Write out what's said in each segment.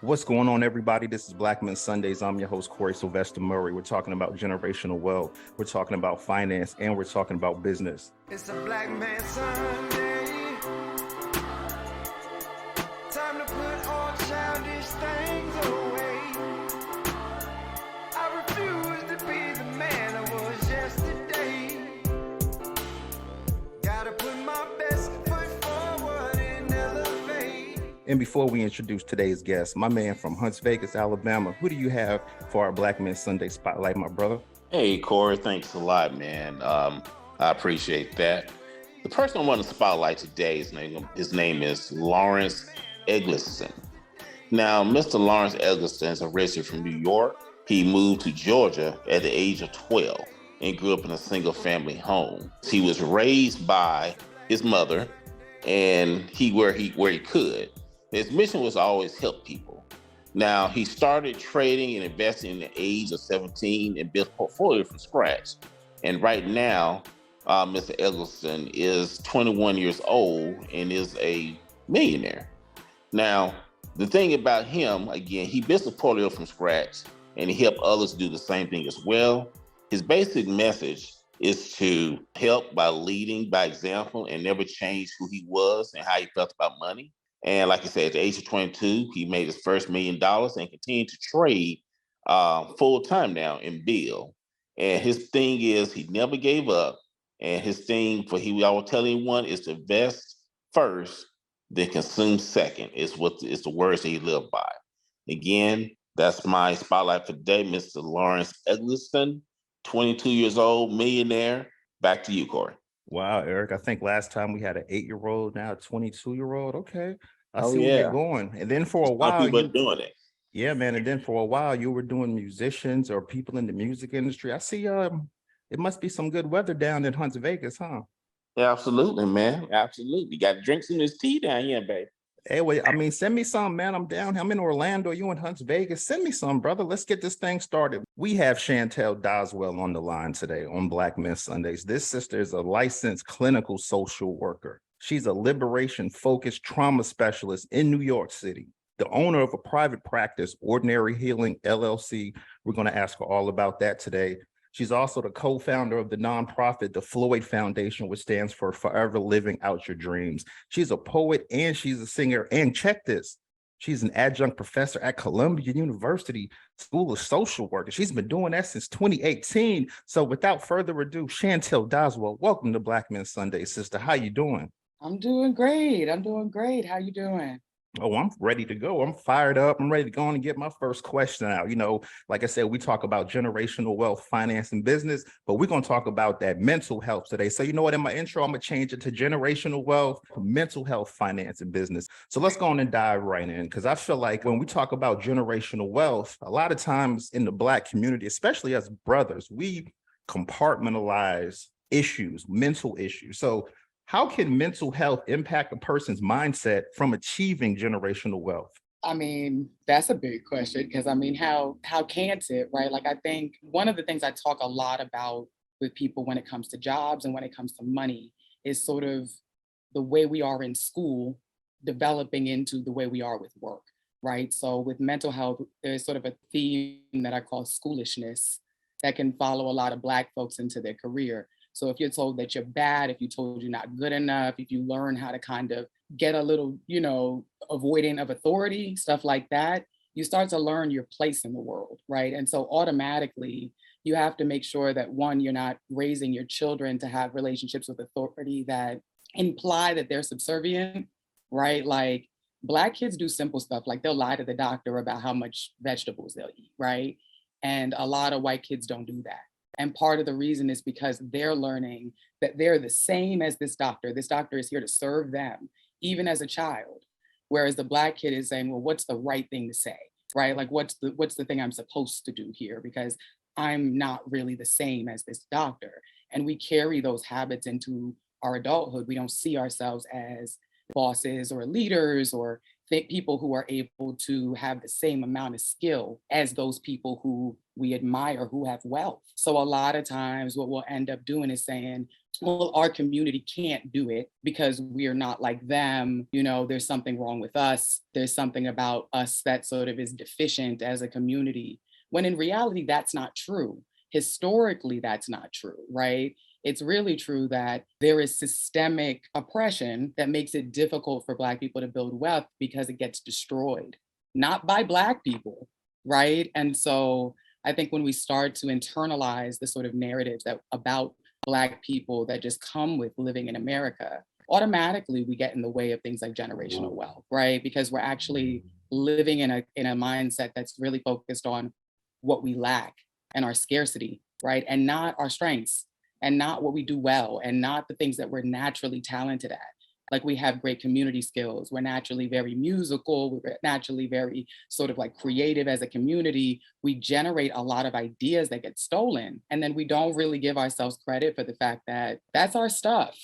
What's going on, everybody? This is Black Men Sundays. I'm your host, Corie Murray. We're talking about generational wealth. We're talking about finance, and we're talking about business. It's a Black Man Sunday. Time to put all childish things away. I refuse to be the man I was yesterday. Gotta put my best foot forward and elevate. And before we introduce today's guest, my man from Hunts Vegas, Alabama, who do you have for our Black Men Sunday spotlight, my brother? Hey, Corey, thanks a lot, man. I appreciate that. The person I want to spotlight today, his name is Lawrence Eggleston. Now, Mr. Lawrence Eggleston is originally from New York. He moved to Georgia at the age of 12 and grew up in a single-family home. He was raised by his mother, and where he could. His mission was always help people. Now, he started trading and investing in the age of 17 and built a portfolio from scratch. And right now, Mr. Eggleston is 21 years old and is a millionaire. Now, the thing about him, again, he built a portfolio from scratch and he helped others do the same thing as well. His basic message is to help by leading by example and never change who he was and how he felt about money. And like I said, at the age of 22, he made his first $1 million and continued to trade full time now and build. And his thing is he never gave up. And his thing I will tell anyone is to invest first, then consume second. It's the words that he lived by. Again, that's my spotlight for today, Mr. Lawrence Eggleston, 22 years old, millionaire. Back to you, Corey. Wow, Eric, I think last time we had an 8-year-old, now a 22-year-old. Okay. I Oh, see where yeah. you're going. And then for a Some while, people are doing it. yeah, man. And then for a while, you were doing musicians or people in the music industry. I see it must be some good weather down in Hunts Vegas, huh? Yeah, absolutely, man. Absolutely. Got to drink some of this tea down here, baby. Hey, wait, I mean, send me some, man. I'm down. I'm in Orlando. You in Hunts Vegas? Send me some, brother. Let's get this thing started. We have Chantelle Doswell on the line today on Black Men Sundays. This sister is a licensed clinical social worker. She's a liberation-focused trauma specialist in New York City, the owner of a private practice, Ordinary Healing LLC. We're going to ask her all about that today. She's also the co-founder of the nonprofit, the Floyd Foundation, which stands for Forever Living Out Your Dreams. She's a poet and she's a singer. And check this, she's an adjunct professor at Columbia University School of Social Work. She's been doing that since 2018. So without further ado, Chantelle Doswell, welcome to Black Men Sunday, sister. How you doing? I'm doing great. How you doing? Oh, I'm ready to go. I'm fired up. I'm ready to go on and get my first question out. You know, like I said, we talk about generational wealth, finance, and business, but we're going to talk about that mental health today. So you know what, in my intro, I'm going to change it to generational wealth, mental health, finance, and business. So let's go on and dive right in, because I feel like when we talk about generational wealth, a lot of times in the Black community, especially as brothers, we compartmentalize issues, mental issues. So how can mental health impact a person's mindset from achieving generational wealth? I mean, that's a big question because how can't it, right? Like I think one of the things I talk a lot about with people when it comes to jobs and when it comes to money is sort of the way we are in school developing into the way we are with work, right? So with mental health, there's sort of a theme that I call schoolishness that can follow a lot of Black folks into their career. So if you're told that you're bad, if you're told you're not good enough, if you learn how to kind of get a little, avoidant of authority, stuff like that, you start to learn your place in the world, right? And so automatically, you have to make sure that one, you're not raising your children to have relationships with authority that imply that they're subservient, right? Like Black kids do simple stuff, like they'll lie to the doctor about how much vegetables they'll eat, right? And a lot of white kids don't do that. And part of the reason is because they're learning that they're the same as this doctor. This doctor is here to serve them, even as a child. Whereas the Black kid is saying, well, what's the right thing to say, right? Like, what's the thing I'm supposed to do here? Because I'm not really the same as this doctor. And we carry those habits into our adulthood. We don't see ourselves as bosses or leaders or think people who are able to have the same amount of skill as those people who we admire who have wealth. So a lot of times what we'll end up doing is saying, well, our community can't do it because we're not like them. You know, there's something wrong with us. There's something about us that sort of is deficient as a community. When in reality, that's not true. Historically, that's not true, right? It's really true that there is systemic oppression that makes it difficult for Black people to build wealth because it gets destroyed, not by Black people, right? And so I think when we start to internalize the sort of narratives that about Black people that just come with living in America, automatically we get in the way of things like generational wealth, right? Because we're actually living in a mindset that's really focused on what we lack and our scarcity, right? And not our strengths, and not what we do well, and not the things that we're naturally talented at. Like we have great community skills. We're naturally very musical. We're naturally very sort of like creative as a community. We generate a lot of ideas that get stolen. And then we don't really give ourselves credit for the fact that that's our stuff,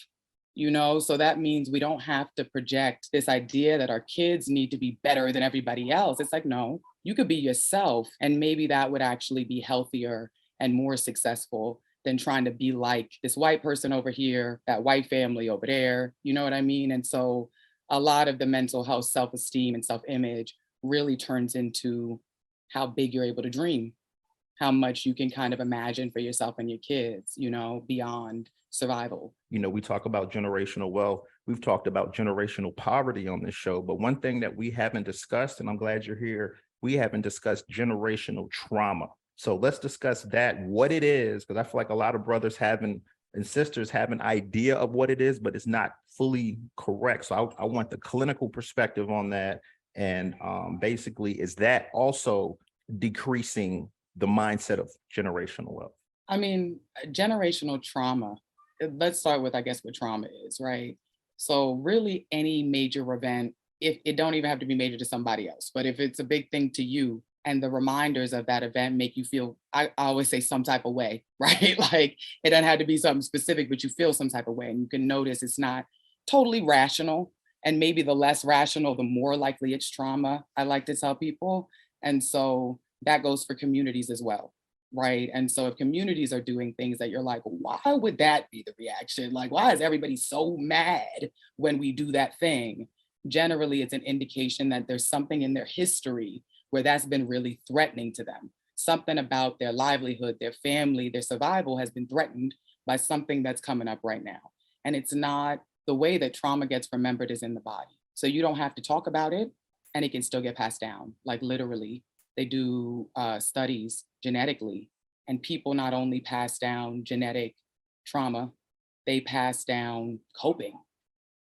you know? So that means we don't have to project this idea that our kids need to be better than everybody else. It's like, no, you could be yourself, and maybe that would actually be healthier and more successful than trying to be like this white person over here, that white family over there, you know what I mean? And so a lot of the mental health, self-esteem and self-image really turns into how big you're able to dream, how much you can kind of imagine for yourself and your kids, you know, beyond survival. You know, we talk about generational wealth. We've talked about generational poverty on this show, but one thing that we haven't discussed, and I'm glad you're here, we haven't discussed generational trauma. So let's discuss that, what it is, because I feel like a lot of brothers and sisters have an idea of what it is, but it's not fully correct. So I want the clinical perspective on that. And basically, is that also decreasing the mindset of generational wealth? I mean, generational trauma, let's start with, I guess, what trauma is, right? So really any major event, if it don't even have to be major to somebody else, but if it's a big thing to you, and the reminders of that event make you feel, I always say some type of way, right? Like it doesn't have to be something specific, but you feel some type of way. And you can notice it's not totally rational. And maybe the less rational, the more likely it's trauma, I like to tell people. And so that goes for communities as well, right? And so if communities are doing things that you're like, why would that be the reaction? Like, why is everybody so mad when we do that thing? Generally, it's an indication that there's something in their history where that's been really threatening to them. Something about their livelihood, their family, their survival has been threatened by something that's coming up right now. And it's not, the way that trauma gets remembered is in the body. So you don't have to talk about it and it can still get passed down. Like literally, they do studies genetically, and people not only pass down genetic trauma, they pass down coping.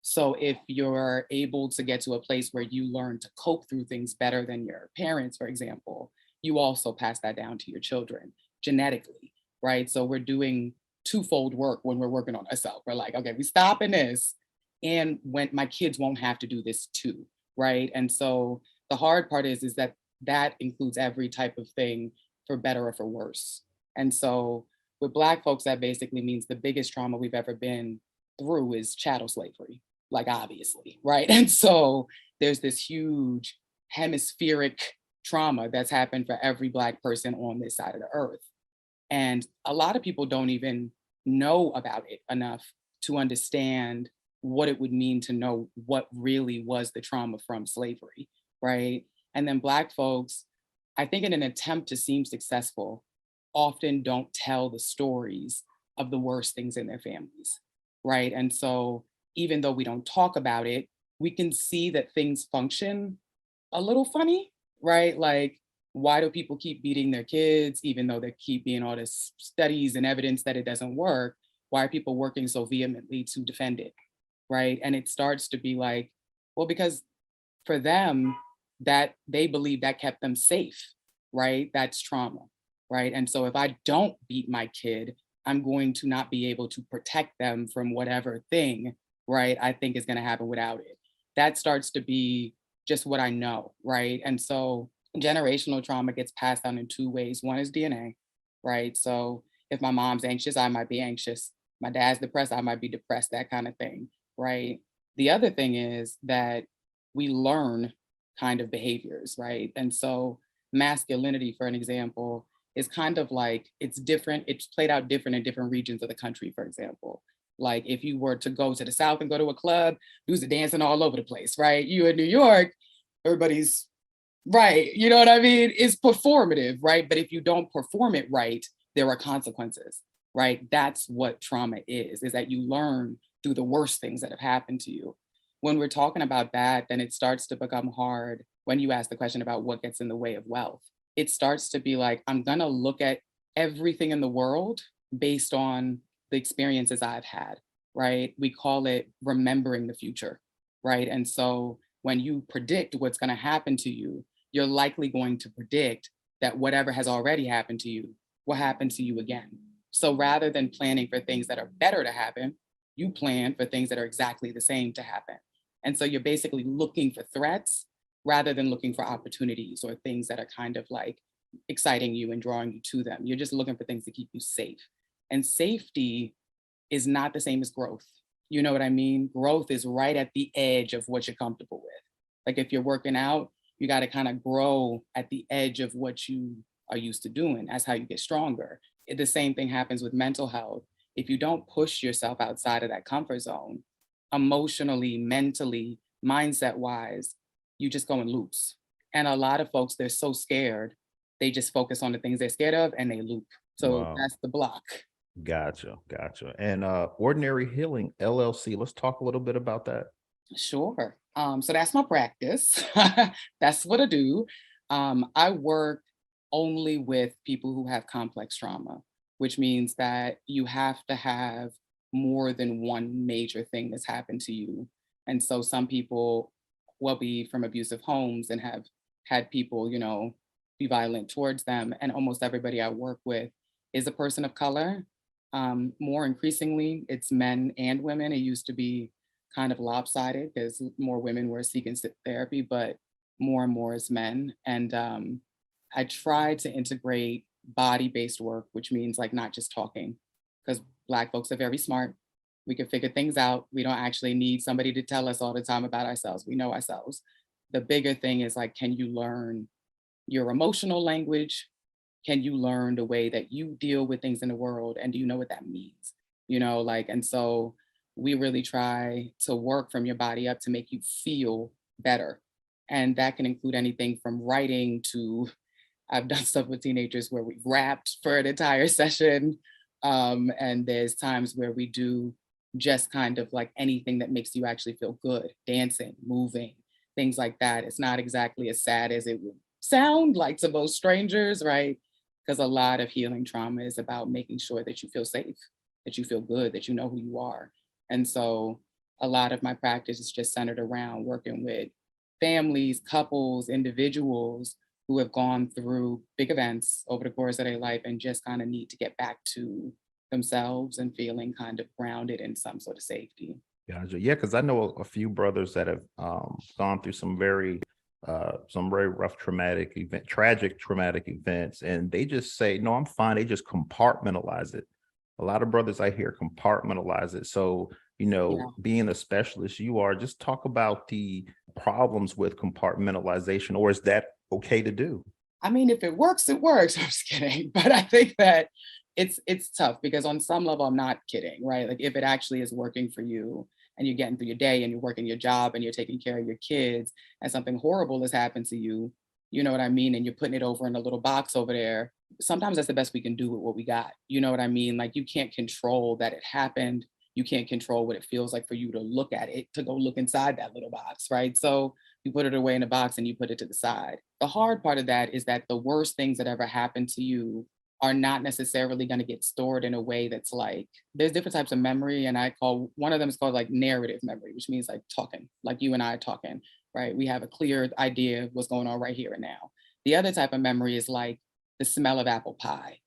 So if you're able to get to a place where you learn to cope through things better than your parents, for example, you also pass that down to your children genetically, right? So we're doing twofold work when we're working on ourselves. We're like, okay, we stopping this, and when my kids won't have to do this too, right? And so the hard part is that that includes every type of thing, for better or for worse. And so with Black folks, that basically means the biggest trauma we've ever been through is chattel slavery. Like obviously, right? And so there's this huge hemispheric trauma that's happened for every Black person on this side of the earth. And a lot of people don't even know about it enough to understand what it would mean to know what really was the trauma from slavery, right? And then Black folks, I think in an attempt to seem successful, often don't tell the stories of the worst things in their families, right? And so even though we don't talk about it, we can see that things function a little funny, right? Like, why do people keep beating their kids, even though there keep being all this studies and evidence that it doesn't work? Why are people working so vehemently to defend it, right? And it starts to be like, well, because for them, that they believe that kept them safe, right? That's trauma, right? And so if I don't beat my kid, I'm going to not be able to protect them from whatever thing, right, I think is going to happen without it. That starts to be just what I know, right? And so generational trauma gets passed down in two ways. One is DNA, right? So if my mom's anxious, I might be anxious. My dad's depressed, I might be depressed, that kind of thing, right? The other thing is that we learn kind of behaviors, right? And so masculinity, for an example, is kind of like, it's different. It's played out different in different regions of the country, for example. Like if you were to go to the South and go to a club, dudes are dancing all over the place, right? You in New York, everybody's right. You know what I mean? It's performative, right? But if you don't perform it right, there are consequences, right? That's what trauma is that you learn through the worst things that have happened to you. When we're talking about that, then it starts to become hard when you ask the question about what gets in the way of wealth. It starts to be like, I'm going to look at everything in the world based on the experiences I've had, right? We call it remembering the future, right? And so when you predict what's going to happen to you, you're likely going to predict that whatever has already happened to you will happen to you again. So rather than planning for things that are better to happen, you plan for things that are exactly the same to happen. And so you're basically looking for threats rather than looking for opportunities or things that are kind of like exciting you and drawing you to them. You're just looking for things to keep you safe. And safety is not the same as growth. You know what I mean? Growth is right at the edge of what you're comfortable with. Like if you're working out, you got to kind of grow at the edge of what you are used to doing. That's how you get stronger. The same thing happens with mental health. If you don't push yourself outside of that comfort zone, emotionally, mentally, mindset wise, you just go in loops. And a lot of folks, they're so scared, they just focus on the things they're scared of and they loop. So Wow. that's the block. Gotcha. Gotcha. And Ordinary Healing LLC, let's talk a little bit about that. Sure. So that's my practice. That's what I do. I work only with people who have complex trauma, which means that you have to have more than one major thing that's happened to you. And so some people will be from abusive homes and have had people, be violent towards them. And almost everybody I work with is a person of color. More increasingly, it's men and women. It used to be kind of lopsided because more women were seeking therapy, but more and more is men. And I try to integrate body-based work, which means like not just talking, because Black folks are very smart. We can figure things out. We don't actually need somebody to tell us all the time about ourselves. We know ourselves. The bigger thing is like, can you learn your emotional language? Can you learn the way that you deal with things in the world? And do you know what that means? And so we really try to work from your body up to make you feel better. And that can include anything from writing to, I've done stuff with teenagers where we've rapped for an entire session. And there's times where we do just kind of like anything that makes you actually feel good, dancing, moving, things like that. It's not exactly as sad as it would sound like to most strangers, right? Because a lot of healing trauma is about making sure that you feel safe, that you feel good, that you know who you are. And so a lot of my practice is just centered around working with families, couples, individuals who have gone through big events over the course of their life and just kind of need to get back to themselves and feeling kind of grounded in some sort of safety. Gotcha. Yeah, because I know a few brothers that have gone through some very rough tragic traumatic events, and they just say, no, I'm fine. They just compartmentalize it. A lot of brothers I hear compartmentalize it. So, Yeah. being a specialist you are, just talk about the problems with compartmentalization, or is that okay to do? I mean, if it works, it works. I'm just kidding. But I think that it's tough because on some level, I'm not kidding, right? Like if it actually is working for you and you're getting through your day and you're working your job and you're taking care of your kids and something horrible has happened to you, you know what I mean? And you're putting it over in a little box over there. Sometimes that's the best we can do with what we got. You know what I mean? Like you can't control that it happened. You can't control what it feels like for you to look at it, to go look inside that little box, right? So you put it away in a box and you put it to the side. The hard part of that is that the worst things that ever happened to you are not necessarily going to get stored in a way that's like, there's different types of memory. And I call one of them is called like narrative memory, which means like talking, like you and I talking, right? We have a clear idea of what's going on right here and now. The other type of memory is like the smell of apple pie.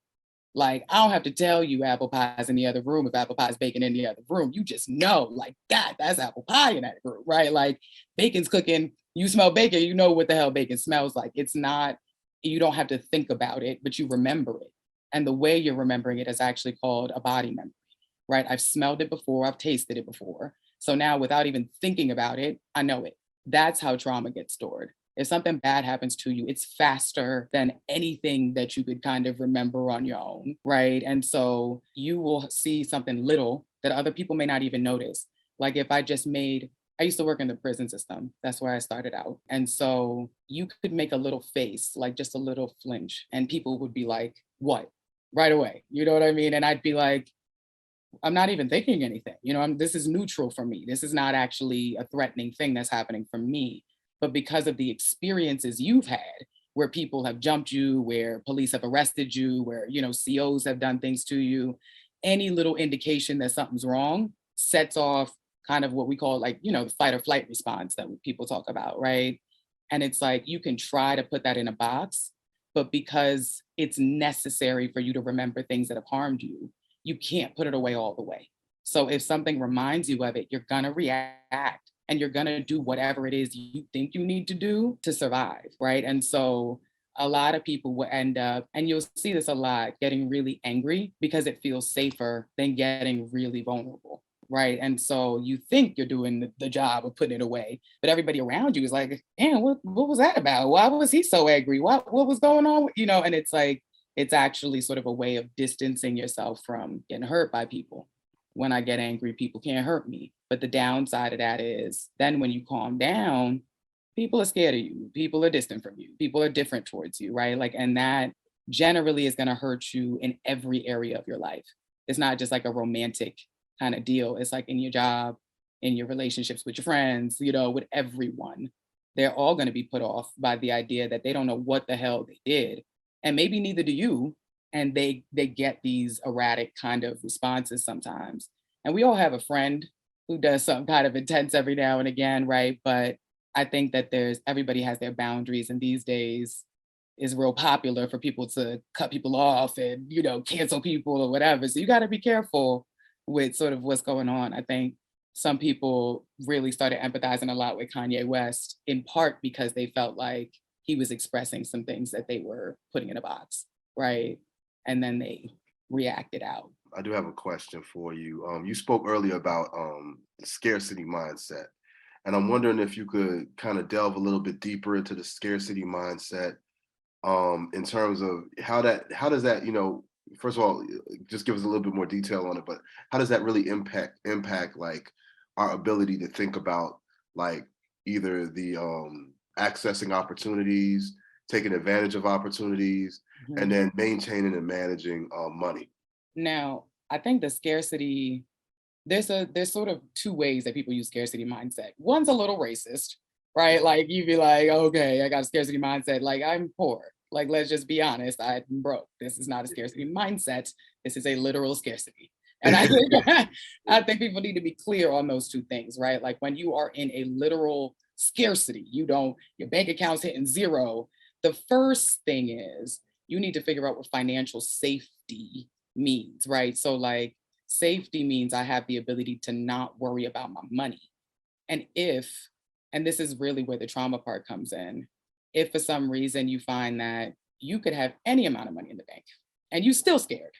Like, I don't have to tell you apple pie is in the other room if apple pie is baking in the other room. You just know, like, that's apple pie in that room, right? Like, bacon's cooking, you smell bacon, you know what the hell bacon smells like. It's not, you don't have to think about it, but you remember it. And the way you're remembering it is actually called a body memory, right? I've smelled it before, I've tasted it before. So now, without even thinking about it, I know it. That's how trauma gets stored. If something bad happens to you, it's faster than anything that you could kind of remember on your own, right? And so you will see something little that other people may not even notice. Like if I used to work in the prison system. That's where I started out. And so you could make a little face, like just a little flinch, and people would be like, what? Right away. You know what I mean? And I'd be like, I'm not even thinking anything. This is neutral for me. This is not actually a threatening thing that's happening for me. But because of the experiences you've had, where people have jumped you, where police have arrested you, where, COs have done things to you, any little indication that something's wrong sets off kind of what we call the fight or flight response that people talk about, right? And it's like, you can try to put that in a box, but because it's necessary for you to remember things that have harmed you, you can't put it away all the way. So if something reminds you of it, you're gonna react and you're gonna do whatever it is you think you need to do to survive, right? And so a lot of people will end up, and you'll see this a lot, getting really angry because it feels safer than getting really vulnerable, right? And so you think you're doing the job of putting it away, but everybody around you is like, damn, what was that about? Why was he so angry? What was going on? And it's like, it's actually sort of a way of distancing yourself from getting hurt by people. When I get angry, people can't hurt me. But the downside of that is then when you calm down, people are scared of you. People are distant from you. People are different towards you, right? And that generally is going to hurt you in every area of your life. It's not just like a romantic kind of deal. It's like in your job, in your relationships with your friends, with everyone. They're all going to be put off by the idea that they don't know what the hell they did. And maybe neither do you. And they get these erratic kind of responses sometimes. And we all have a friend who does some kind of intense every now and again, right? But I think that everybody has their boundaries. And these days is real popular for people to cut people off and, cancel people or whatever. So you got to be careful with sort of what's going on. I think some people really started empathizing a lot with Kanye West, in part because they felt like he was expressing some things that they were putting in a box, right? And then they reacted out. I do have a question for you. You spoke earlier about the scarcity mindset, and I'm wondering if you could kind of delve a little bit deeper into the scarcity mindset in terms of how does that, first of all, just give us a little bit more detail on it, but how does that really impact like our ability to think about like either the accessing opportunities, taking advantage of opportunities, Mm-hmm. and then maintaining and managing money? Now, I think the scarcity, there's sort of two ways that people use scarcity mindset. One's a little racist, right? Like you'd be like, okay, I got a scarcity mindset. Like I'm poor. Like, let's just be honest, I'm broke. This is not a scarcity mindset. This is a literal scarcity. And I think people need to be clear on those two things, right? Like when you are in a literal scarcity, your bank account's hitting zero. The first thing is you need to figure out what financial safety means, right? So like safety means I have the ability to not worry about my money. And this is really where the trauma part comes in, if for some reason you find that you could have any amount of money in the bank and you still scared,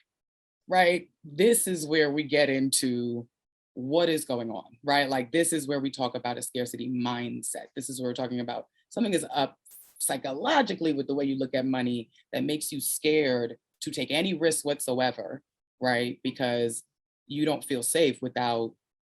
right? This is where we get into what is going on, right? Like this is where we talk about a scarcity mindset. This is where we're talking about something is up psychologically with the way you look at money that makes you scared to take any risk whatsoever, right? Because you don't feel safe without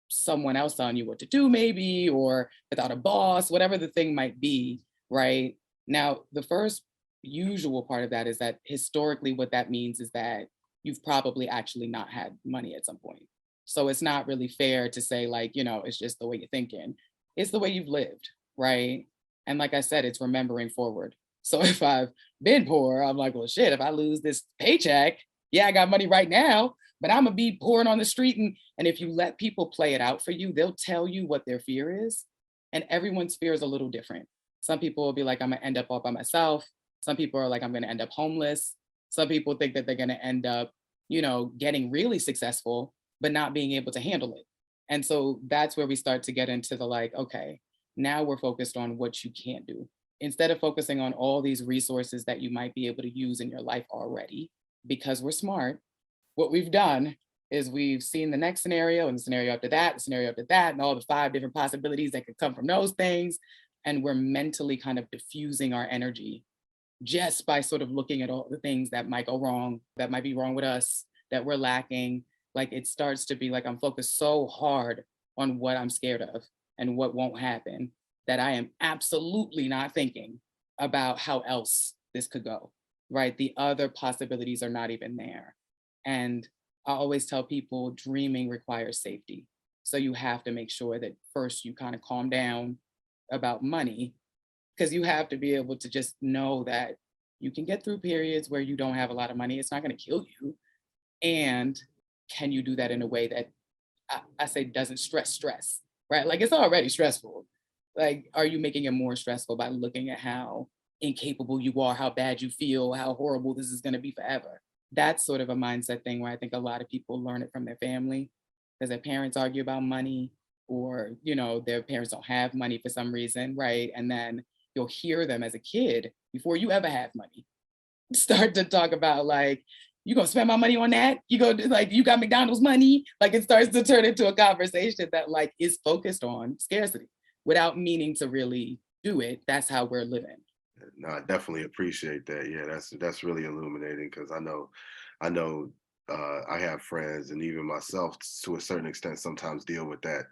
someone else telling you what to do maybe, or without a boss, whatever the thing might be, right? Now, the first usual part of that is that historically what that means is that you've probably actually not had money at some point. So it's not really fair to say like, it's just the way you're thinking. It's the way you've lived, right? And like I said, it's remembering forward. So if I've been poor, I'm like, well, shit, if I lose this paycheck, yeah, I got money right now, but I'm gonna be pouring on the street. And if you let people play it out for you, they'll tell you what their fear is. And everyone's fear is a little different. Some people will be like, I'm gonna end up all by myself. Some people are like, I'm gonna end up homeless. Some people think that they're gonna end up, getting really successful, but not being able to handle it. And so that's where we start to get into the like, okay, now we're focused on what you can't do. Instead of focusing on all these resources that you might be able to use in your life already, because we're smart, what we've done is we've seen the next scenario and the scenario after that, the scenario after that, and all the 5 different possibilities that could come from those things. And we're mentally kind of diffusing our energy just by sort of looking at all the things that might go wrong, that might be wrong with us, that we're lacking. Like it starts to be like I'm focused so hard on what I'm scared of and what won't happen that I am absolutely not thinking about how else this could go, right? The other possibilities are not even there. And I always tell people dreaming requires safety. So you have to make sure that first you kind of calm down about money, because you have to be able to just know that you can get through periods where you don't have a lot of money. It's not going to kill you. And can you do that in a way that I say doesn't stress, right? Like it's already stressful. Like, are you making it more stressful by looking at how incapable you are, how bad you feel, how horrible this is going to be forever? That's sort of a mindset thing where I think a lot of people learn it from their family because their parents argue about money, or, you know, their parents don't have money for some reason, right? And then you'll hear them as a kid before you ever have money start to talk about like, you gonna spend my money on that? You go like, you got McDonald's money? Like it starts to turn into a conversation that like is focused on scarcity without meaning to really do it. That's how we're living. No, I definitely appreciate that. Yeah, that's really illuminating because I have friends and even myself to a certain extent sometimes deal with that,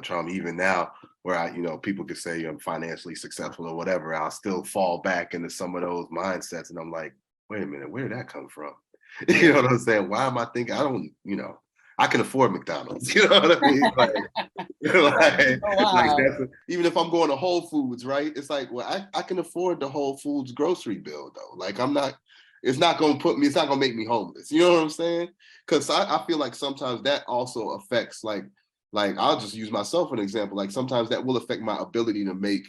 trauma. Even now, where people could say I'm financially successful or whatever, I'll still fall back into some of those mindsets, and I'm like, wait a minute, where did that come from? You know what I'm saying? Why am I thinking I can afford McDonald's? You know what I mean? Like that's even if I'm going to Whole Foods, right? It's like, well, I can afford the Whole Foods grocery bill though. Like it's not gonna make me homeless. You know what I'm saying? Because I feel like sometimes that also affects like I'll just use myself as an example. Like sometimes that will affect my ability to make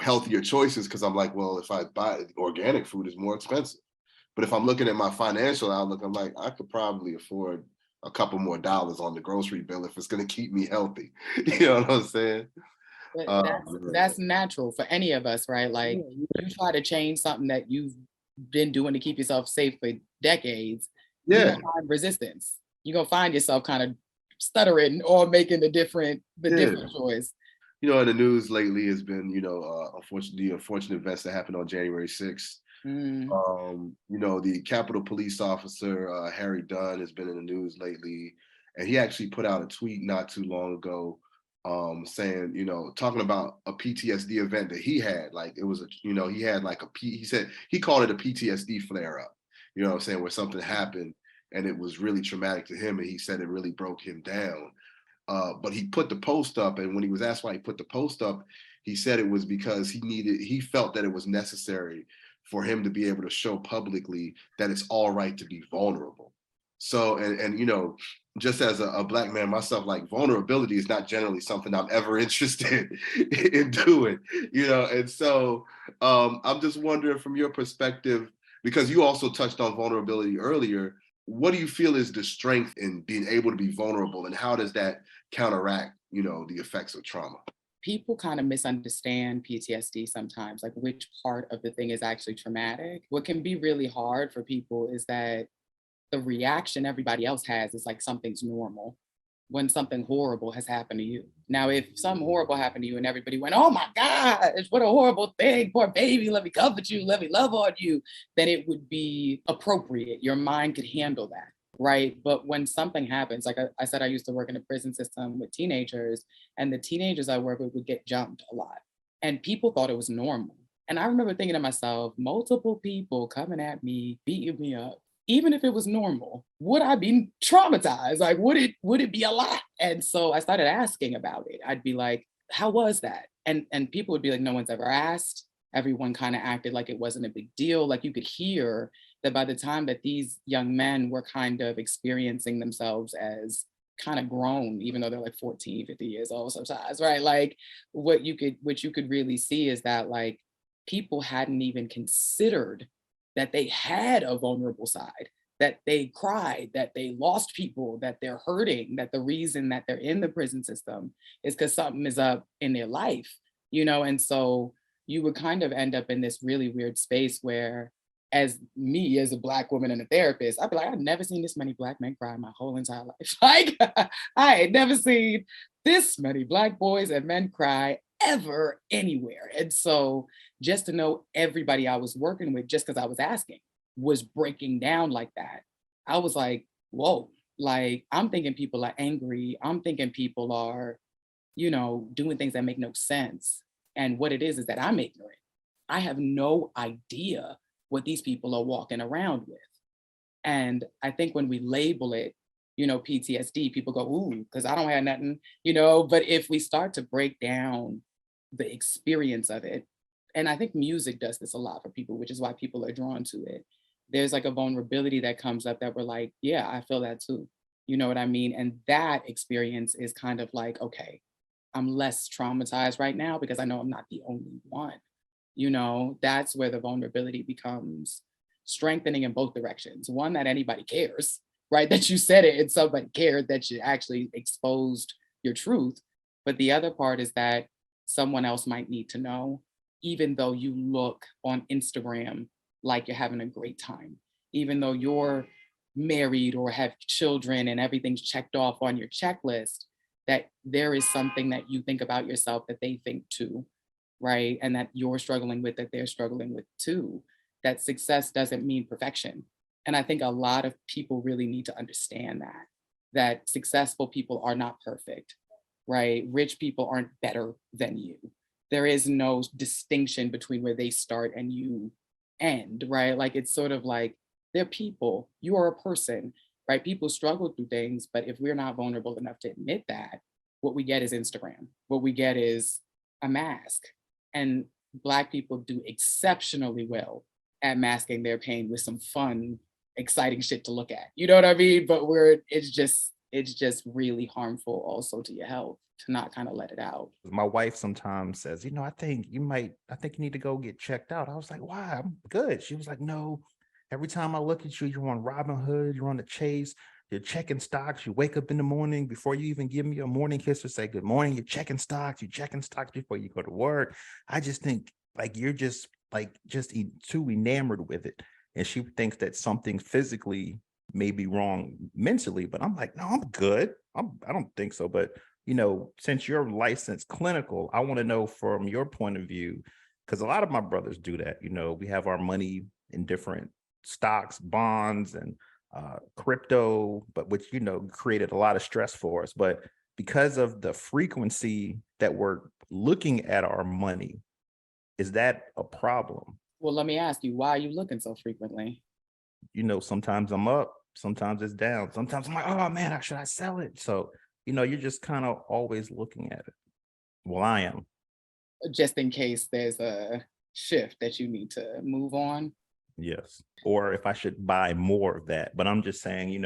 healthier choices because I'm like, well, if I buy organic food, is more expensive. But if I'm looking at my financial outlook, I'm like, I could probably afford a couple more dollars on the grocery bill if it's going to keep me healthy. You know what I'm saying? That's natural for any of us, right? Like you try to change something that you've been doing to keep yourself safe for decades. You're gonna find resistance. You're gonna find yourself kind of stuttering or making the different choice. In the news lately has been, unfortunately, the unfortunate events that happened on January 6th. The Capitol Police officer, Harry Dunn, has been in the news lately. And he actually put out a tweet not too long ago saying, talking about a PTSD event that he had. Like it was he had like he said he called it a PTSD flare up, you know what I'm saying, where something happened and it was really traumatic to him. And he said it really broke him down. But he put the post up, and when he was asked why he put the post up, he said it was because he felt that it was necessary for him to be able to show publicly that it's all right to be vulnerable. So, and just as a Black man myself, like vulnerability is not generally something I'm ever interested in doing, and so I'm just wondering from your perspective, because you also touched on vulnerability earlier, what do you feel is the strength in being able to be vulnerable, and how does that counteract, the effects of trauma? People kind of misunderstand PTSD sometimes, like which part of the thing is actually traumatic. What can be really hard for people is that the reaction everybody else has is like something's normal when something horrible has happened to you. Now, if something horrible happened to you and everybody went, oh my gosh, what a horrible thing, poor baby, let me comfort you, let me love on you, then it would be appropriate. Your mind could handle that, right? But when something happens, like I said, I used to work in a prison system with teenagers, and the teenagers I work with would get jumped a lot. And people thought it was normal. And I remember thinking to myself, multiple people coming at me, beating me up, even if it was normal, would I be traumatized? Like, would it be a lot? And so I started asking about it. I'd be like, how was that? And people would be like, no one's ever asked. Everyone kind of acted like it wasn't a big deal. Like you could hear that by the time that these young men were kind of experiencing themselves as kind of grown, even though they're like 14, 50 years old sometimes, right? Like what you could really see is that like people hadn't even considered that they had a vulnerable side, that they cried, that they lost people, that they're hurting, that the reason that they're in the prison system is because something is up in their life, and so you would kind of end up in this really weird space where, as a Black woman and a therapist, I'd be like, I've never seen this many Black men cry in my whole entire life. Like, I had never seen this many Black boys and men cry ever anywhere. And so just to know everybody I was working with, just because I was asking, was breaking down like that. I was like, whoa, like I'm thinking people are angry. I'm thinking people are, doing things that make no sense. And what it is that I'm ignorant. I have no idea what these people are walking around with. And I think when we label it, PTSD, people go, ooh, because I don't have nothing, but if we start to break down the experience of it, and I think music does this a lot for people, which is why people are drawn to it. There's like a vulnerability that comes up that we're like, yeah, I feel that too. You know what I mean? And that experience is kind of like, okay, I'm less traumatized right now because I know I'm not the only one. That's where the vulnerability becomes strengthening in both directions. One, that anybody cares, right? That you said it and somebody cared that you actually exposed your truth. But the other part is that someone else might need to know, even though you look on Instagram like you're having a great time, even though you're married or have children and everything's checked off on your checklist, that there is something that you think about yourself that they think too, right? And that you're struggling with, that they're struggling with too. That success doesn't mean perfection. And I think a lot of people really need to understand that successful people are not perfect, right? Rich people aren't better than you. There is no distinction between where they start and you end, right? Like it's sort of like they're people, you are a person, right? People struggle through things, but if we're not vulnerable enough to admit that, what we get is Instagram. What we get is a mask. And Black people do exceptionally well at masking their pain with some fun, exciting shit to look at. You know what I mean? But it's just really harmful also to your health to not kind of let it out. My wife sometimes says, I think you need to go get checked out. I was like, why? I'm good. She was like, no, every time I look at you, you're on Robinhood, you're on the Chase, you're checking stocks. You wake up in the morning before you even give me a morning kiss or say good morning. You're checking stocks before you go to work. I just think like you're just too enamored with it. And she thinks that something physically may be wrong mentally, but I'm like, no, I'm good. I don't think so. But, since you're licensed clinical, I want to know from your point of view, because a lot of my brothers do that. We have our money in different stocks, bonds, and crypto, but which, created a lot of stress for us. But because of the frequency that we're looking at our money, is that a problem? Well, let me ask you, why are you looking so frequently? Sometimes I'm up, sometimes it's down. Sometimes I'm like, oh man, should I sell it? So, you're just kind of always looking at it. Well, I am. Just in case there's a shift that you need to move on. Yes. Or if I should buy more of that. But I'm just saying,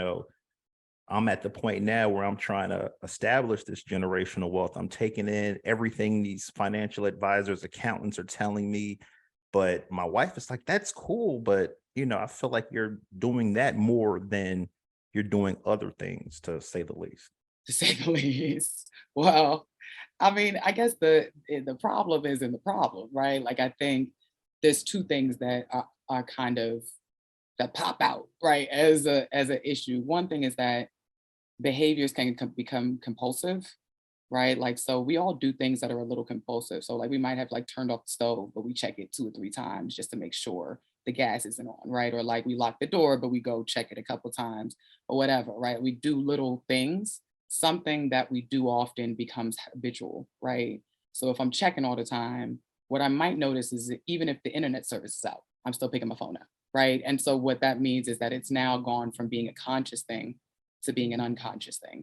I'm at the point now where I'm trying to establish this generational wealth. I'm taking in everything these financial advisors, accountants are telling me. But my wife is like, that's cool. But, I feel like you're doing that more than you're doing other things, to say the least. To say the least. Well, I mean, I guess the problem is in the problem, right? Like I think there's two things that are kind of that pop out, right, as an issue. One thing is that behaviors can become compulsive, right? Like, so we all do things that are a little compulsive. So like we might have like turned off the stove, but we check it 2 or 3 times just to make sure the gas isn't on, right? Or like we lock the door, but we go check it a couple times or whatever, right? We do little things. Something that we do often becomes habitual, right? So if I'm checking all the time, what I might notice is that even if the internet service is out, I'm still picking my phone up, right? And so what that means is that it's now gone from being a conscious thing to being an unconscious thing.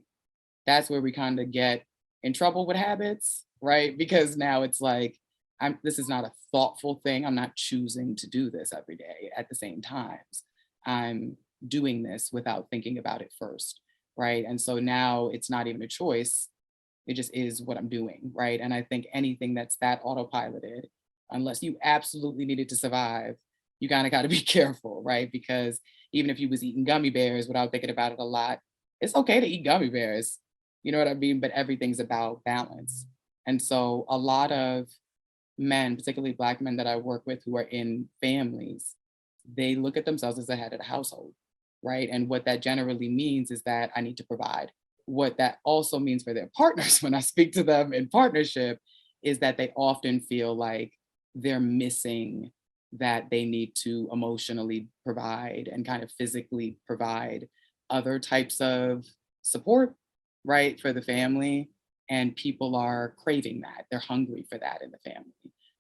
That's where we kind of get in trouble with habits, right? Because now it's like, this is not a thoughtful thing. I'm not choosing to do this every day at the same times. I'm doing this without thinking about it first, right? And so now it's not even a choice. It just is what I'm doing, right? And I think anything that's that autopiloted, unless you absolutely need it to survive, you kind of got to be careful, right? Because even if you was eating gummy bears without thinking about it a lot, it's okay to eat gummy bears. You know what I mean? But everything's about balance. And so a lot of men, particularly Black men that I work with who are in families, they look at themselves as the head of the household, right? And what that generally means is that I need to provide. What that also means for their partners when I speak to them in partnership is that they often feel like they're missing that they need to emotionally provide and kind of physically provide other types of support, right, for the family. And people are craving that. They're hungry for that in the family,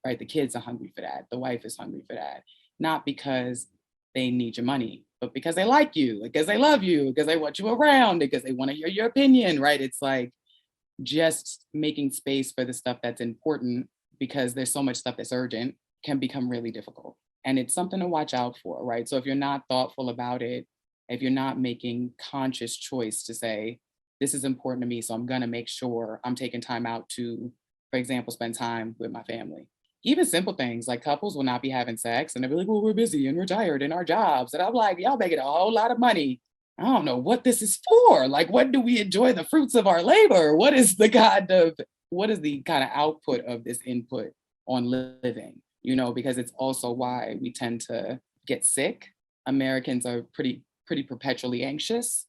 right? The kids are hungry for that. The wife is hungry for that. Not because they need your money, but because they like you, because they love you, because they want you around, because they want to hear your opinion, right? It's like just making space for the stuff that's important, because there's so much stuff that's urgent, can become really difficult. And it's something to watch out for, right? So if you're not thoughtful about it, if you're not making conscious choice to say, this is important to me, so I'm gonna make sure I'm taking time out to, for example, spend time with my family. Even simple things like couples will not be having sex and they'll be like, well, we're busy and we're tired in our jobs. And I'm like, y'all making a whole lot of money. I don't know what this is for. Like, what do we enjoy the fruits of our labor? What is the kind of output of this input on living? You know, because it's also why we tend to get sick. Americans are pretty perpetually anxious,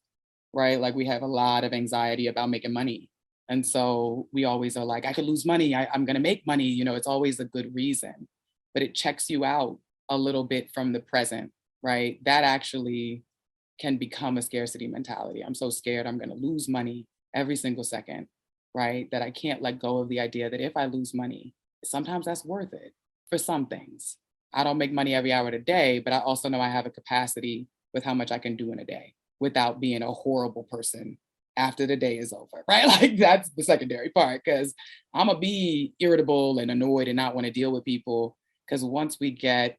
right? Like we have a lot of anxiety about making money. And so we always are like, I could lose money. I'm going to make money. You know, it's always a good reason, but it checks you out a little bit from the present, right? That actually can become a scarcity mentality. I'm so scared I'm going to lose money every single second, right? That I can't let go of the idea that if I lose money, sometimes that's worth it for some things. I don't make money every hour of the day, but I also know I have a capacity with how much I can do in a day without being a horrible person after the day is over, right? Like that's the secondary part, because I'm gonna be irritable and annoyed and not want to deal with people, because once we get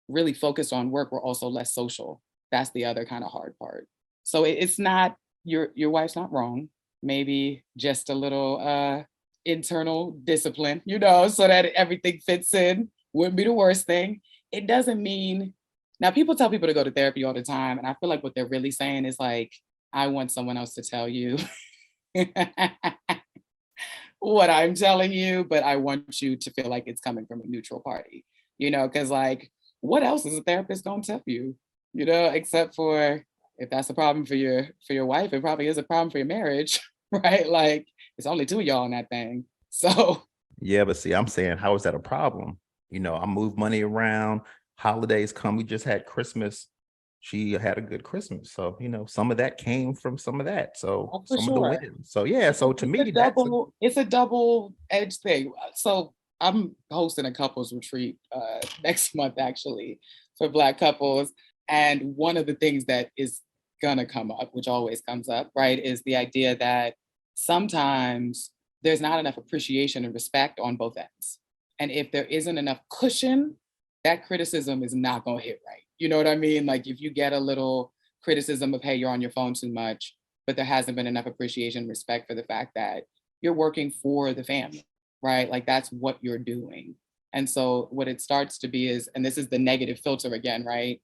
really focused on work, we're also less social. That's the other kind of hard part. So it's not, your wife's not wrong. Maybe just a little internal discipline, you know, so that everything fits in wouldn't be the worst thing. It doesn't mean, now people tell people to go to therapy all the time, and I feel like what they're really saying is like, I want someone else to tell you what I'm telling you, but I want you to feel like it's coming from a neutral party, you know, because like, what else is a therapist gonna tell you, you know, except for if that's a problem for your wife, it probably is a problem for your marriage, right? Like it's only two of y'all in that thing. So Yeah, but see, I'm saying, how is that a problem? You know, I move money around, holidays come, we just had Christmas. She had a good Christmas. So, you know, some of that came from some of that. So oh, for some of the sure. wins. So yeah, so to me, It's a double-edged thing. So I'm hosting a couples retreat next month actually for Black couples. And one of the things that is gonna come up, which always comes up, right, is the idea that sometimes there's not enough appreciation and respect on both ends. And if there isn't enough cushion, that criticism is not gonna hit right. You know what I mean? Like if you get a little criticism of, hey, you're on your phone too much, but there hasn't been enough appreciation, respect for the fact that you're working for the family, right? Like that's what you're doing. And so what it starts to be is, and this is the negative filter again, right?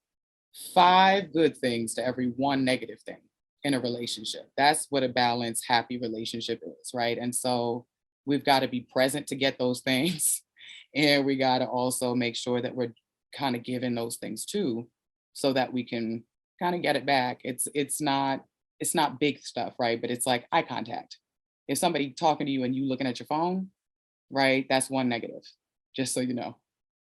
5 good things to every 1 negative thing in a relationship. That's what a balanced, happy relationship is, right? And so we've got to be present to get those things. And we got to also make sure that we're kind of giving those things too, so that we can kind of get it back. It's not big stuff, right? But it's like eye contact. If somebody talking to you and you looking at your phone, right? That's 1 negative, just so you know,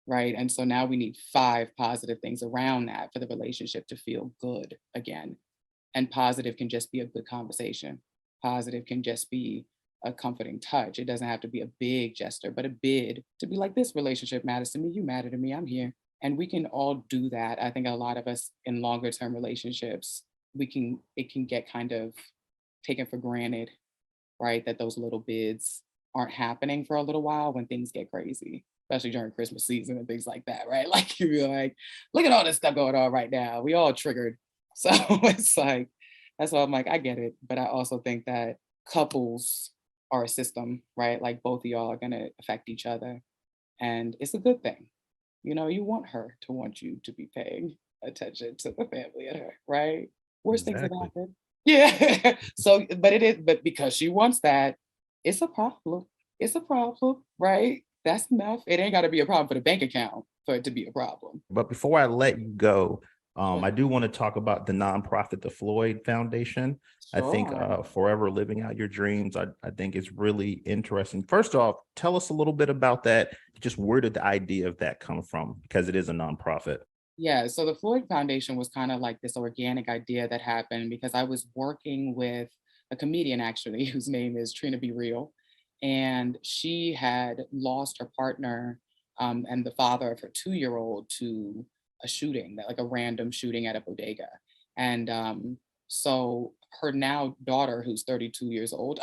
right? And so now we need 5 positive things around that for the relationship to feel good again. And positive can just be a good conversation. Positive can just be a comforting touch. It doesn't have to be a big gesture, but a bid to be like, this relationship matters to me, you matter to me, I'm here. And we can all do that. I think a lot of us in longer term relationships, it can get kind of taken for granted, right? That those little bids aren't happening for a little while when things get crazy, especially during Christmas season and things like that, right? Like you're like, look at all this stuff going on right now. We all triggered. So it's like, that's why I'm like, I get it. But I also think that couples are a system, right? Like both of y'all are gonna affect each other. And it's a good thing. You know, you want her to want you to be paying attention to the family and her, right? Worst things have exactly. happened. Yeah. So, but because she wants that, it's a problem. It's a problem, right? That's enough. It ain't got to be a problem for the bank account for it to be a problem. But before I let you go, I do want to talk about the nonprofit, the Floyd Foundation. I think Sure. Forever Living Out Your Dreams, I think is really interesting. First off, tell us a little bit about that. Just where did the idea of that come from? Because it is a nonprofit. Yeah, so the Floyd Foundation was kind of like this organic idea that happened because I was working with a comedian actually, whose name is Trina Be Real. And she had lost her partner and the father of her 2-year-old to a shooting, like a random shooting at a bodega. And so her now daughter, who's 32 years old,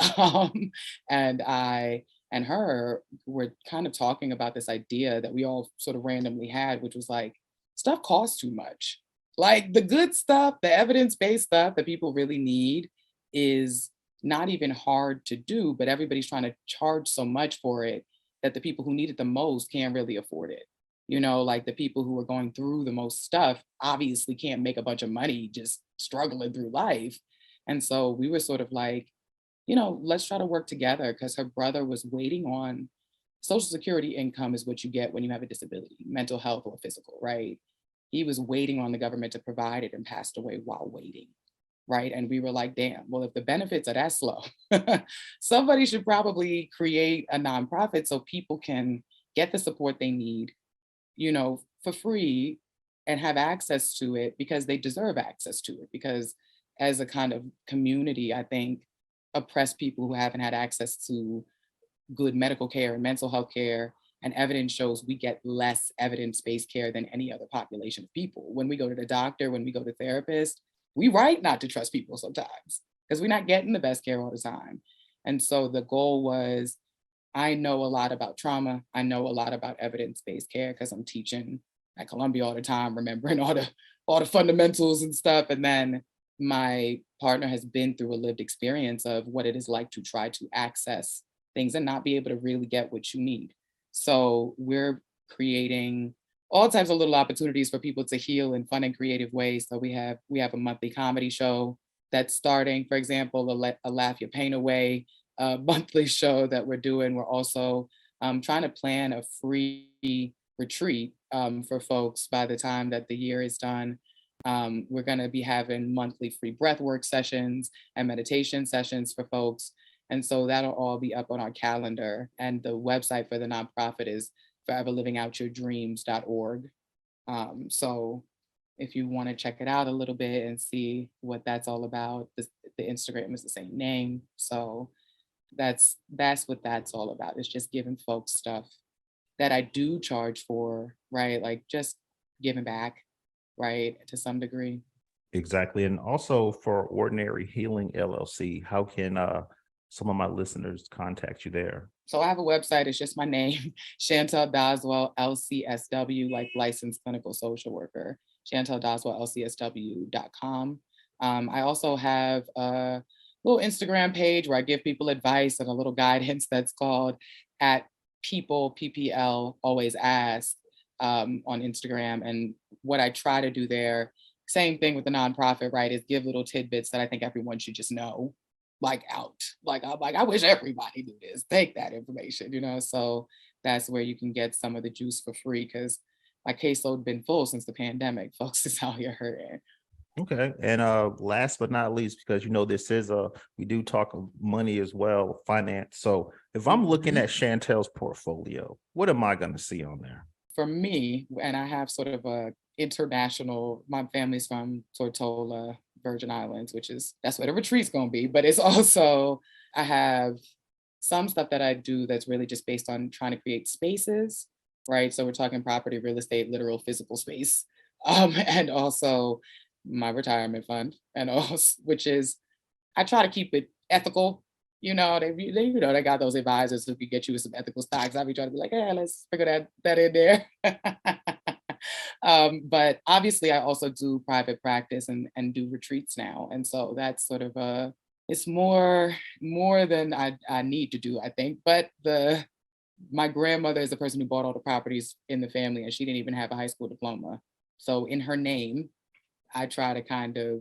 and I and her were kind of talking about this idea that we all sort of randomly had, which was like, stuff costs too much. Like the good stuff, the evidence-based stuff that people really need is not even hard to do, but everybody's trying to charge so much for it that the people who need it the most can't really afford it. You know, like the people who are going through the most stuff obviously can't make a bunch of money just struggling through life. And so we were sort of like, let's try to work together because her brother was waiting on Social Security income is what you get when you have a disability, mental health or physical, right? He was waiting on the government to provide it and passed away while waiting, right? And we were like, damn, well, if the benefits are that slow, somebody should probably create a nonprofit so people can get the support they need, for free and have access to it because they deserve access to it. Because as a kind of community, I think oppressed people who haven't had access to good medical care and mental health care, and evidence shows we get less evidence-based care than any other population of people. When we go to the doctor, when we go to therapists, we right not to trust people sometimes because we're not getting the best care all the time. And so the goal was, I know a lot about trauma. I know a lot about evidence-based care because I'm teaching at Columbia all the time, remembering all the fundamentals and stuff. And then my partner has been through a lived experience of what it is like to try to access things and not be able to really get what you need. So we're creating all types of little opportunities for people to heal in fun and creative ways. So we have a monthly comedy show that's starting, for example, a Laugh Your Pain Away monthly show that we're doing. We're also trying to plan a free retreat for folks by the time that the year is done. We're going to be having monthly free breathwork sessions and meditation sessions for folks. And so that'll all be up on our calendar. And the website for the nonprofit is foreverlivingoutyourdreams.org. So if you want to check it out a little bit and see what that's all about, the Instagram is the same name. So that's what that's all about. It's just giving folks stuff that I do charge for, right? Like just giving back, right, to some degree. Exactly. And also for Ordinary Healing LLC, how can some of my listeners contact you there? So I have a website. It's just my name, Chantelle Doswell, LCSW, like licensed clinical social worker, Chantelle Doswell, LCSW.com. I also have a little Instagram page where I give people advice and a little guidance that's called at people, PPL, always ask on Instagram. And what I try to do there, same thing with the nonprofit, right, is give little tidbits that I think everyone should just know. Out. I'm like, I wish everybody knew this. Take that information, So that's where you can get some of the juice for free because my caseload been full since the pandemic. Folks is out here hurting. Okay. And last but not least, because this is we do talk money as well, finance. So if I'm looking at Chantelles Portfolio, what am I going to see on there? For me, and I have sort of a international, my family's from Tortola, Virgin Islands, that's where the retreat's gonna be, but it's also, I have some stuff that I do that's really just based on trying to create spaces, right? So we're talking property, real estate, literal physical space, and also my retirement fund, and also, which is, I try to keep it ethical. They got those advisors who could get you with some ethical stocks. I'll be trying to be like, hey, let's figure that in there. But obviously I also do private practice and do retreats now. And so that's sort of it's more than I need to do, I think. But my grandmother is the person who bought all the properties in the family, and she didn't even have a high school diploma. So in her name, I try to kind of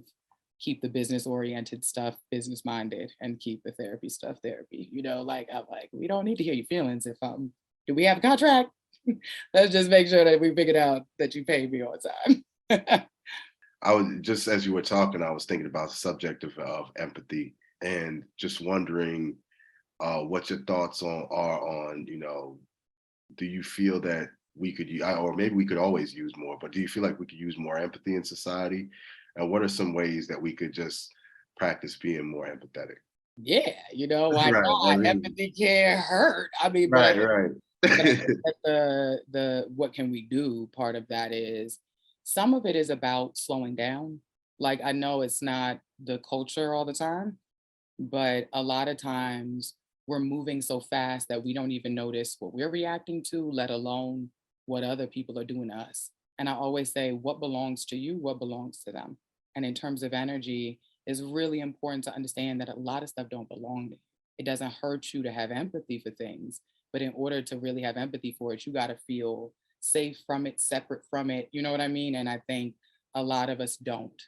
keep the business oriented stuff business minded and keep the therapy stuff therapy. I'm like, we don't need to hear your feelings. If do we have a contract? Let's just make sure that we figured out that you paid me on time. I was just, as you were talking, I was thinking about the subject of empathy, and just wondering what your thoughts are on, do you feel that we could or maybe we could always use more, but do you feel like we could use more empathy in society? And what are some ways that we could just practice being more empathetic? Yeah, why Right. I not? mean, Empathy can't hurt. I mean, right, right. but I think that the what can we do part of that is some of it is about slowing down. Like I know it's not the culture all the time, but a lot of times we're moving so fast that we don't even notice what we're reacting to, let alone what other people are doing to us. And I always say, what belongs to you, what belongs to them. And in terms of energy, it's really important to understand that a lot of stuff don't belong to you. It doesn't hurt you to have empathy for things, but in order to really have empathy for it, you got to feel safe from it, separate from it. You know what I mean? And I think a lot of us don't.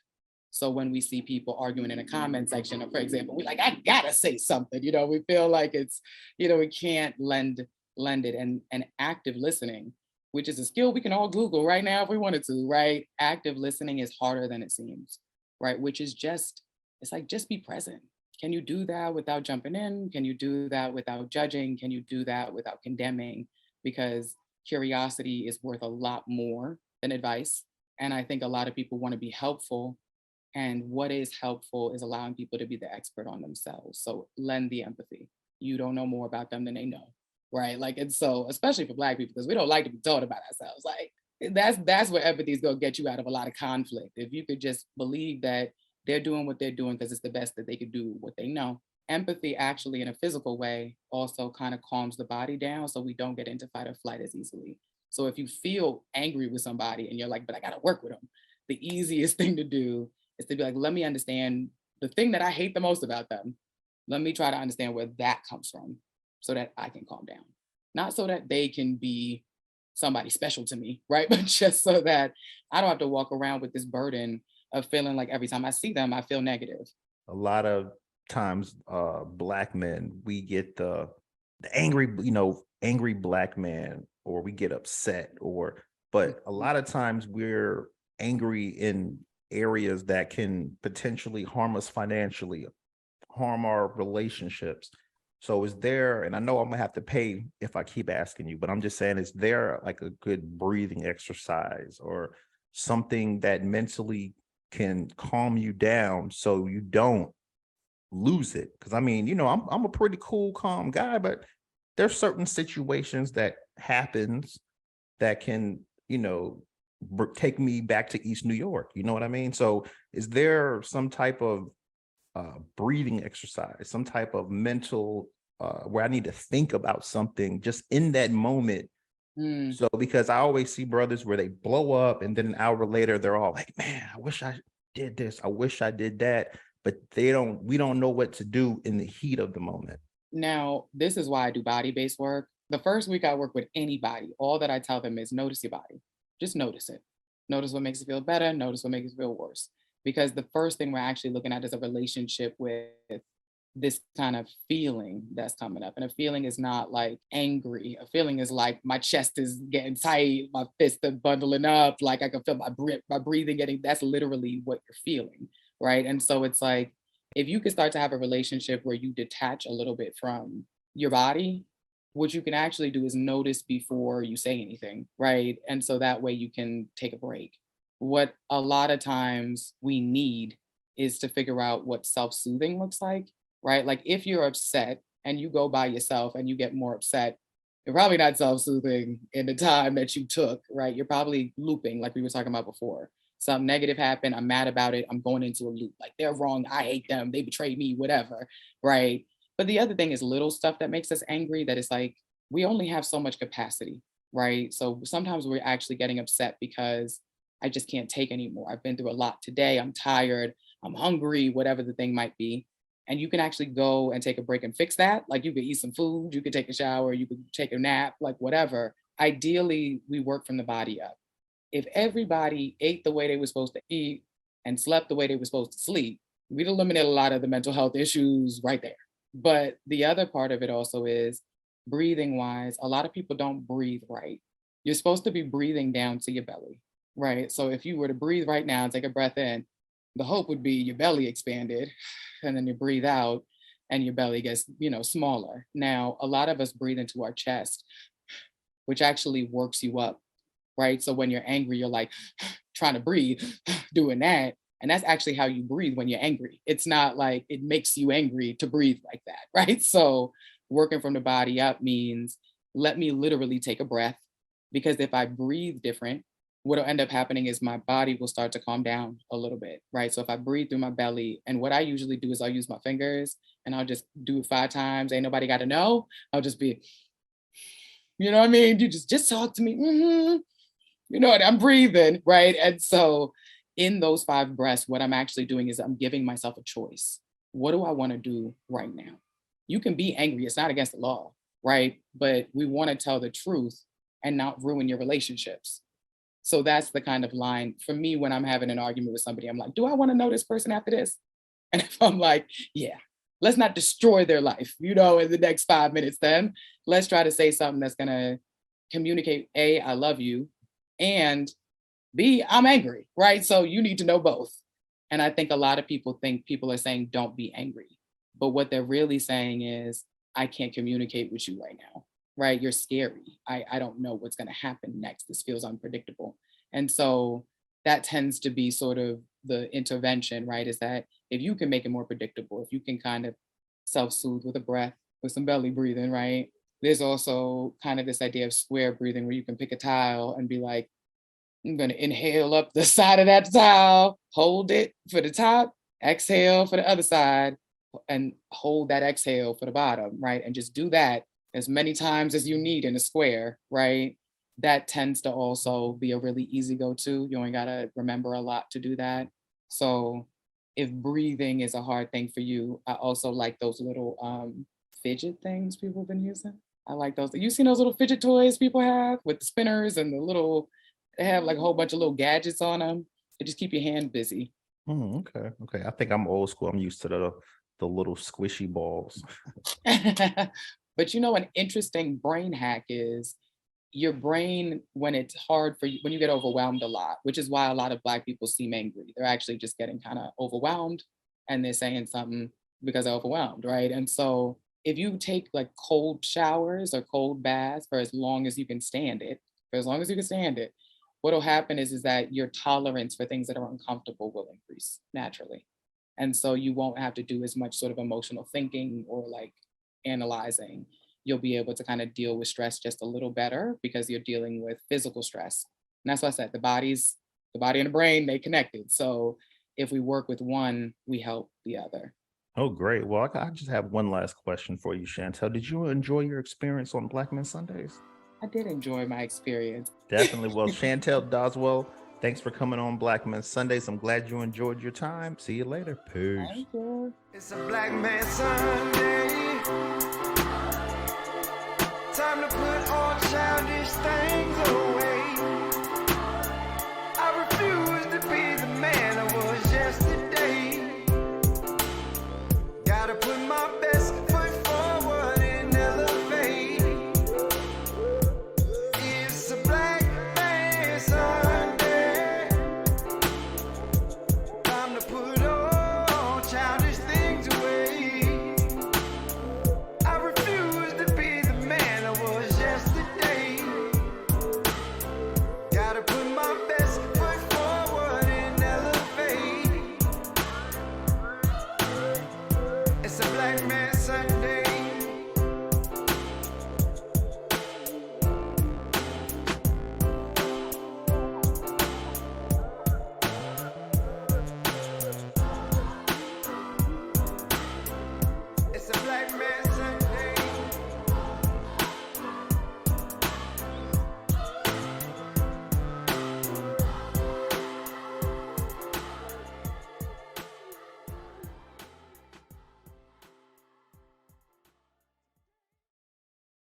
So when we see people arguing in a comment section, or for example, we're like, I gotta say something. We feel like it's, we can't lend it. And active listening, which is a skill we can all Google right now if we wanted to, right? Active listening is harder than it seems, right? Which is it's like just be present. Can you do that without jumping in? Can you do that without judging? Can you do that without condemning? Because curiosity is worth a lot more than advice. And I think a lot of people want to be helpful, and what is helpful is allowing people to be the expert on themselves. So lend the empathy. You don't know more about them than they know, right? Like, and so, especially for Black people, because we don't like to be told about ourselves. Like, that's where empathy is going to get you out of a lot of conflict. If you could just believe that they're doing what they're doing because it's the best that they could do what they know. Empathy, actually, in a physical way, also kind of calms the body down, so we don't get into fight or flight as easily. So if you feel angry with somebody and you're like, but I got to work with them, the easiest thing to do is to be like, let me understand the thing that I hate the most about them. Let me try to understand where that comes from so that I can calm down. Not so that they can be somebody special to me, right? But just so that I don't have to walk around with this burden of feeling like every time I see them, I feel negative. A lot of times, Black men, we get the angry, angry Black man, or we get upset, but a lot of times we're angry in areas that can potentially harm us financially, harm our relationships. So is there, and I know I'm gonna have to pay if I keep asking you, but I'm just saying, is there like a good breathing exercise or something that mentally can calm you down so you don't lose it? Because I mean, I'm a pretty cool, calm guy, but there's certain situations that happens that can, take me back to East New York. You know what I mean? So is there some type of breathing exercise, some type of mental where I need to think about something just in that moment? So because I always see brothers where they blow up and then an hour later they're all like, man, I wish I did this, I wish I did that, but we don't know what to do in the heat of the moment. Now, this is why I do body-based work. The first week I work with anybody, all that I tell them is notice your body. Just notice it. Notice what makes it feel better, notice what makes it feel worse. Because the first thing we're actually looking at is a relationship with this kind of feeling that's coming up. And a feeling is not like angry. A feeling is like my chest is getting tight, my fists are bundling up, like I can feel my breathing getting, that's literally what you're feeling, right? And so it's like, if you can start to have a relationship where you detach a little bit from your body, what you can actually do is notice before you say anything, right? And so that way you can take a break. What a lot of times we need is to figure out what self-soothing looks like, right? Like if you're upset and you go by yourself and you get more upset, you're probably not self-soothing in the time that you took, right? You're probably looping, like we were talking about before. Something negative happened, I'm mad about it, I'm going into a loop. Like they're wrong, I hate them, they betrayed me, whatever, right? But the other thing is little stuff that makes us angry, that is like, we only have so much capacity, right? So sometimes we're actually getting upset because I just can't take anymore. I've been through a lot today, I'm tired, I'm hungry, whatever the thing might be. And you can actually go and take a break and fix that. Like you could eat some food, you could take a shower, you could take a nap, like whatever. Ideally, we work from the body up. If everybody ate the way they were supposed to eat and slept the way they were supposed to sleep, we'd eliminate a lot of the mental health issues right there. But the other part of it also is breathing wise, a lot of people don't breathe right. You're supposed to be breathing down to your belly. right? So if you were to breathe right now and take a breath in, the hope would be your belly expanded, and then you breathe out and your belly gets, smaller. Now, a lot of us breathe into our chest, which actually works you up, right? So when you're angry, you're like trying to breathe, doing that. And that's actually how you breathe when you're angry. It's not like it makes you angry to breathe like that, right? So working from the body up means let me literally take a breath, because if I breathe different, what'll end up happening is my body will start to calm down a little bit, right? So if I breathe through my belly, and what I usually do is I'll use my fingers and I'll just do it 5 times. Ain't nobody got to know. I'll just be, you know what I mean? You just talk to me. You know what? I'm breathing, right? And so in those 5 breaths, what I'm actually doing is I'm giving myself a choice. What do I want to do right now? You can be angry. It's not against the law, right? But we want to tell the truth and not ruin your relationships. So that's the kind of line for me when I'm having an argument with somebody. I'm like, do I want to know this person after this? And if I'm like, yeah, let's not destroy their life, in the next 5 minutes, then let's try to say something that's going to communicate, A, I love you, and B, I'm angry, right? So you need to know both. And I think a lot of people think people are saying, don't be angry. But what they're really saying is, I can't communicate with you right now, right? You're scary. I don't know what's going to happen next. This feels unpredictable. And so that tends to be sort of the intervention, right? Is that if you can make it more predictable, if you can kind of self-soothe with a breath, with some belly breathing, right? There's also kind of this idea of square breathing where you can pick a tile and be like, I'm going to inhale up the side of that tile, hold it for the top, exhale for the other side, and hold that exhale for the bottom, right? And just do that as many times as you need in a square, right? That tends to also be a really easy go-to. You only got to remember a lot to do that. So if breathing is a hard thing for you, I also like those little fidget things people have been using. I like those. You seen those little fidget toys people have with the spinners and they have like a whole bunch of little gadgets on them. They just keep your hand busy. Okay. I think I'm old school. I'm used to the little squishy balls. But an interesting brain hack is your brain, when it's hard for you, when you get overwhelmed a lot, which is why a lot of Black people seem angry. They're actually just getting kind of overwhelmed and they're saying something because they're overwhelmed, right? And so if you take like cold showers or cold baths for as long as you can stand it, what'll happen is that your tolerance for things that are uncomfortable will increase naturally. And so you won't have to do as much sort of emotional thinking or like analyzing. You'll be able to kind of deal with stress just a little better because you're dealing with physical stress. And that's why I said the body and the brain, they connected. So if we work with one, we help the other. Oh, great. Well, I just have one last question for you, Chantelle. Did you enjoy your experience on Black Men Sundays? I did enjoy my experience. Definitely. Well, Chantelle Doswell, thanks for coming on Black Men Sundays. I'm glad you enjoyed your time. See you later. Peace. Thank you. It's a Black Man Sunday. Time to put all childish things away.